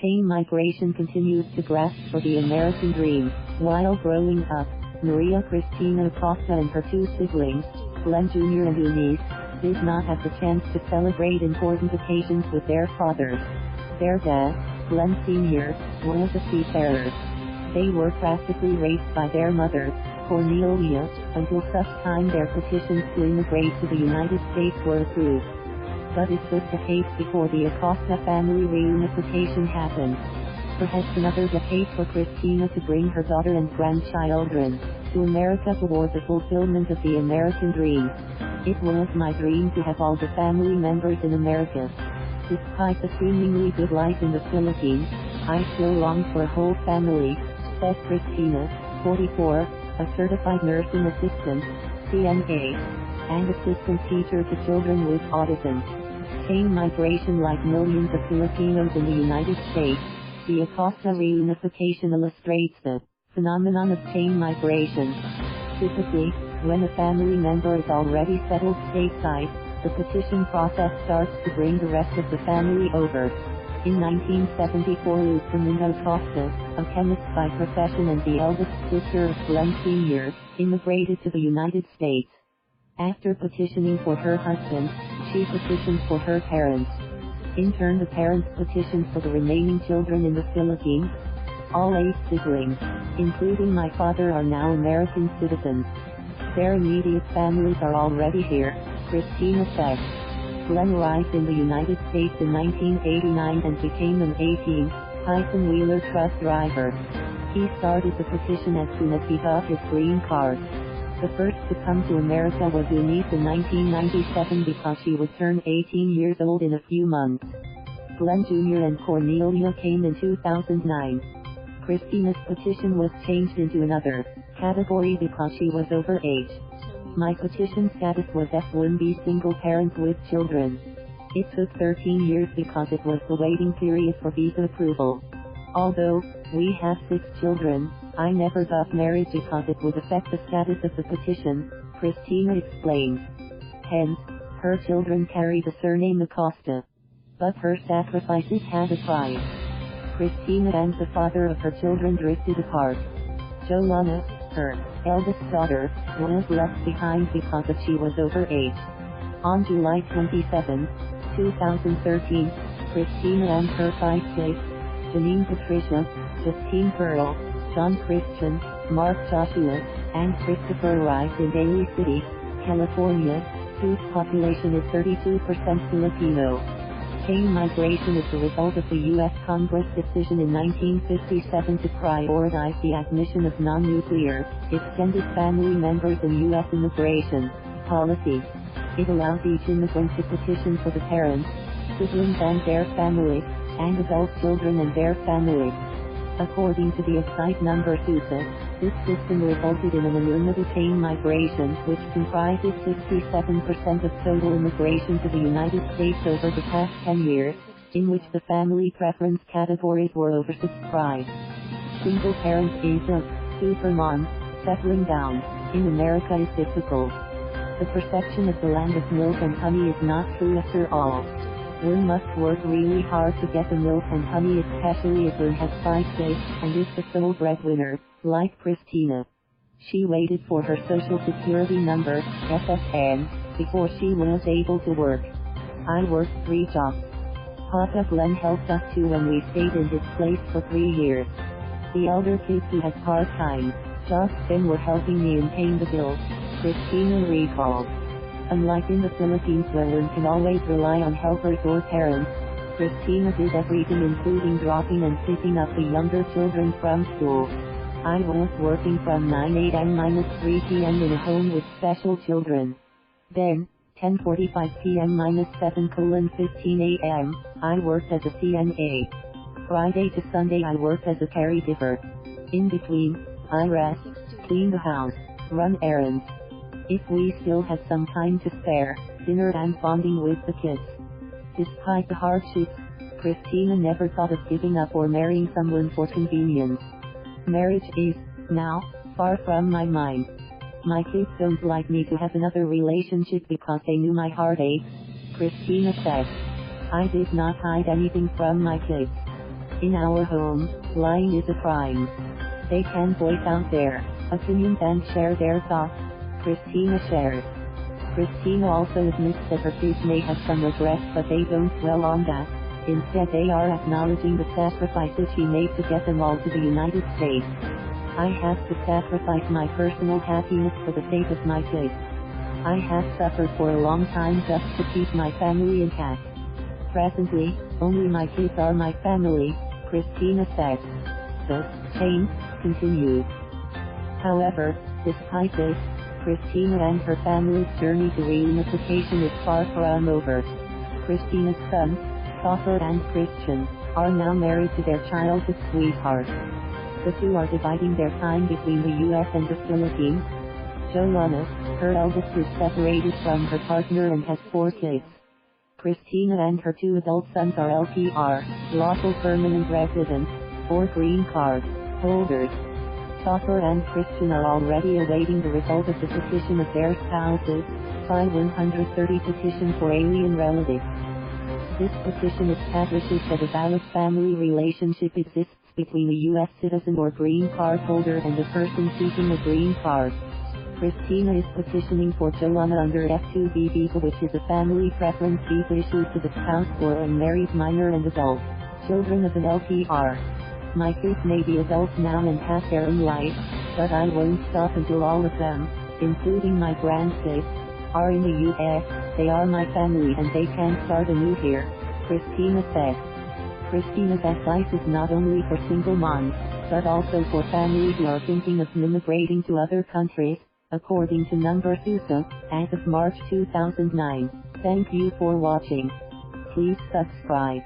chain migration continues to grasp for the American dream. While growing up, Maria Cristina Acosta and her two siblings, Glenn Jr. and Eunice, did not have the chance to celebrate important occasions with their fathers. Their dad, Glenn Sr., was a seafarer. They were practically raised by their mother, Cornelia, until such time their petitions to immigrate to the United States were approved. But it took decades before the Acosta family reunification happened. Perhaps another decade for Cristina to bring her daughter and grandchildren to America toward the fulfillment of the American dream. It was my dream to have all the family members in America. Despite the seemingly good life in the Philippines, I still long for a whole family, said Cristina, 44, a certified nursing assistant, CNA, and assistant teacher to children with autism. Chain migration. Like millions of Filipinos in the United States, the Acosta reunification illustrates the phenomenon of chain migration. Typically, when a family member is already settled stateside, the petition process starts to bring the rest of the family over. In 1974, Lucinda Acosta, a chemist by profession and the eldest sister of Glenn Sr., immigrated to the United States. After petitioning for her husband, she petitioned for her parents. In turn, the parents petitioned for the remaining children in the Philippines. All 8 siblings, including my father, are now American citizens. Their immediate families are already here, Cristina said. Glenn arrived in the United States in 1989 and became an 18-wheeler truck driver. He started the petition as soon as he got his green card. The first to come to America was Eunice in 1997 because she would turn 18 years old in a few months. Glenn Jr. and Cornelia came in 2009. Cristina's petition was changed into another category because she was over age. My petition status was F1B, single parent with children. It took 13 years because it was the waiting period for visa approval. Although we have 6 children, I never got married because it would affect the status of the petition, Cristina explained. Hence, her children carry the surname Acosta. But her sacrifices had a price. Cristina and the father of her children drifted apart. Joanna, her eldest daughter, was left behind because she was over age. On July 27, 2013, Cristina and her 5 kids, Janine Patricia, Justine Pearl, John Christian, Mark Joshua, and Christopher arrived in Daly City, California, whose population is 32% Filipino. Chain migration is the result of the U.S. Congress decision in 1957 to prioritize the admission of non-nuclear, extended family members in U.S. immigration policy. It allows each immigrant to petition for the parents, siblings and their families, and adult children and their families. According to the Excite number SUSA, this system resulted in an unlimited chain migration, which comprises 67% of total immigration to the United States over the past 10 years, in which the family preference categories were oversubscribed. Single parent is a supermom. Settling down in America is difficult. The perception of the land of milk and honey is not true after all. One must work really hard to get the milk and honey, especially if one has 5 kids and is the sole breadwinner, like Cristina. She waited for her Social Security number, SSN, before she was able to work. I worked 3 jobs. Papa Glenn helped us too when we stayed in his place for 3 years. The elder kids who had part-time jobs then were helping me in paying the bills, Cristina recalled. Unlike in the Philippines where one can always rely on helpers or parents, Cristina did everything including dropping and picking up the younger children from school. I was working from 9 a.m. - 3 p.m. in a home with special children. Then, 10:45 p.m. - 7:15 a.m., I worked as a CNA. Friday to Sunday I worked as a caregiver. In between, I rest, clean the house, run errands. If we still had some time to spare, dinner and bonding with the kids. Despite the hardships, Cristina never thought of giving up or marrying someone for convenience. Marriage is, now, far from my mind. My kids don't like me to have another relationship because they knew my heartaches, Cristina said. I did not hide anything from my kids. In our home, lying is a crime. They can voice out their opinions and share their thoughts, Cristina shares. Cristina also admits that her kids may have some regrets, but they don't dwell on that. Instead, they are acknowledging the sacrifices she made to get them all to the United States. I have to sacrifice my personal happiness for the sake of my kids. I have suffered for a long time just to keep my family intact. Presently, only my kids are my family, Cristina said. The pain continues. However, despite this, Cristina and her family's journey to reunification is far from over. Cristina's sons, Toffer and Kristian, are now married to their childhood sweetheart. The two are dividing their time between the US and the Philippines. Joanna, her eldest, is separated from her partner and has 4 kids. Cristina and her 2 adult sons are LPR, lawful permanent residents, 4 green card holders. Toffer and Kristian are already awaiting the result of the petition of their spouses, I-130 petition for alien relatives. This petition establishes that a valid family relationship exists between a U.S. citizen or green card holder and the person seeking a green card. Cristina is petitioning for Joanna under F2B visa, which is a family preference visa issued to the spouse for unmarried minor and adult children of an LPR. My kids may be adults now and have their own life, but I won't stop until all of them, including my grandkids, are in the U.S. They are my family and they can start anew here, Cristina said. Cristina's advice is not only for single moms, but also for families who are thinking of immigrating to other countries, according to Number SUSA, as of March 2009. Thank you for watching. Please subscribe.